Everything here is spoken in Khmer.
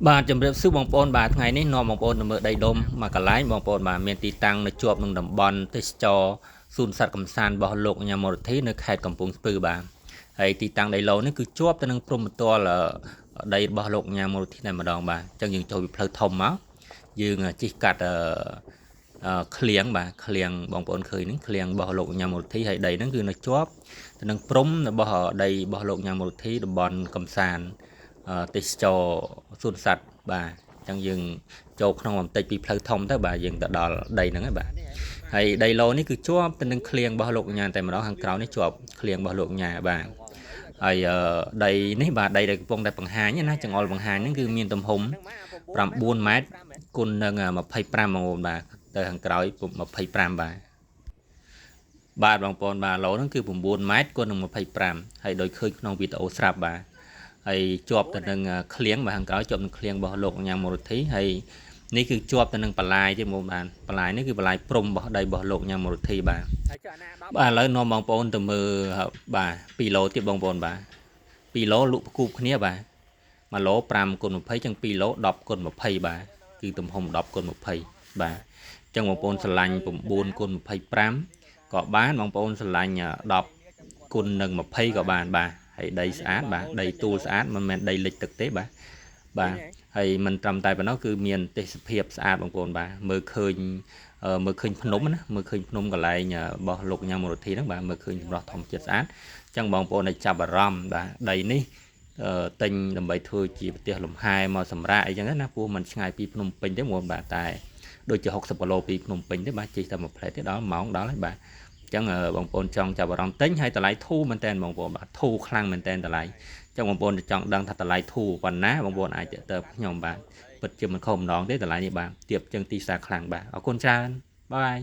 បាទជំរាបសួរបងប្អូនបាទថ្ងៃនេះនាំបងប្អូនទៅមើលដីដុំមួយកន្លែងបងប្អូនបាទមានទីតាំងនៅជាប់នឹងតំបន់ទេសចរសួនសត្វកំសាន្តរបស់លោកញ៉ាំមរធីនៅខេត្តកំពង់ស្ពឺបាទហើយទីតាំងដីឡូនេះគឺជាប់ទៅនឹងព្រំប្រទាល់ដីរបស់លោកញ៉ាំមរធីតែម្ដងបាទអញ្ចឹងយើងចូលពីផ្លូវធំមកយើងជិះកាត់ឃ្លៀងបាទឃ្លៀងបងប្អូនឃើញនេះឃ្លៀងរបស់លោកញ៉ាំមរធីហើយដីហ្នឹងគឺនៅជាប់ទៅនឹងព្រំរបស់ដីរបស់លោកញ៉ាំមរធីតំបន់កំសាន្តទេសចរសួនសត្វបាទអញ្ចឹងយើងចូលក្នុងបន្តិចពីផ្លូវធំទៅបាទយើងទៅដល់ដីហ្នឹងហើយបាទហើយដីឡូនេះគឺជាប់ទៅនឹងឃ្លៀងរបស់លោកញ៉ាតែម្ដងខាងក្រៅនេះជាប់ឃ្លៀងរបស់លោកញ៉ាបាទហើយដីនេះបាទដីដែលកំពុងតែបង្ហាញណាចង្អុលបង្ហាញហ្នឹងគឺមានទំហំ9 ម៉ែត្រគុណនឹង25បងប្អូនបាទទៅខាងក្រោយ25បាទបងប្អូនបាទឡូហ្នឹងគឺ9 ម៉ែត្រគុណនឹង25ហើយដូចឃើញក្នុងវីដេអូស្រាប់បាទហើយជាប់ទៅនឹងឃ្លៀងបាទខាងក្រោយជាប់នឹងឃ្លៀងរបស់លោកញ៉ាំមរធីហើយនេះគឺជាប់ទៅនឹងបលាយទេបងប្អូនបលាយនេះគឺបលាយព្រំរបស់ដីរបស់លោកញ៉ាំមរធីបាទបាទឥឡូវនាំបងប្អូនទៅមើលបាទ2ឡូទៀតបងប្អូនបាទ2ឡូលក់ប្រគូបគ្នាបាទ1ឡូ5គុណ20ចឹង2ឡូ10គុណ20បាទគឺទំហំ10គុណ20បាទអញ្ចឹងបងប្អូនស្រឡាញ់9គុណ25ក៏បានបងប្អូនស្រឡាញ់10គុណនឹង20ក៏បានបាទហើយដីស្អាតបាទដីទូលស្អាតមិនមែនដីលិចទឹកទេបាទហើយមិនត្រឹមតែប៉ុណ្ណោះគឺមានទេសភាពស្អាតបងប្អូនបាទមើលឃើញភ្នំណាមើលឃើញភ្នំកន្លែងរបស់លោកញ៉ាំមរធីហ្នឹងបាទមើលឃើញចម្រោះធម្មជាតិស្អាតអញ្ចឹងបងប្អូនឲ្យចាប់អារម្មណ៍បាទដីនេះទិញដើម្បីធ្វើជាប្រទេសលំហែមកសម្រាប់អីចឹងណាព្រោះมันឆ្ងាយពីភ្នំពេញទេបងប្អូនបាទតែដូចជា60គីឡូពីភ្នំពេញទេបាទជិះតែមួយផ្លែទេដល់ម៉ោងដល់ហើយបាទអញ្ចឹងបងប្អូនចង់ចាប់អារម្មណ៍ទិញហើយតម្លៃធូរមែនតើបងប្អូនបាទធូរខ្លាំងមែនតើតម្លៃចឹងបងប្អូនចង់ដឹងថាតម្លៃធូរប៉ុណ្ណាបងប្អូនអាចទៅខ្ញុំបាទពិតជាមិនខុសម្ដងទេតម្លៃនេះបាទទៀបជាងទីផ្សារខ្លាំងបាទអរគុណច្រើនបាយ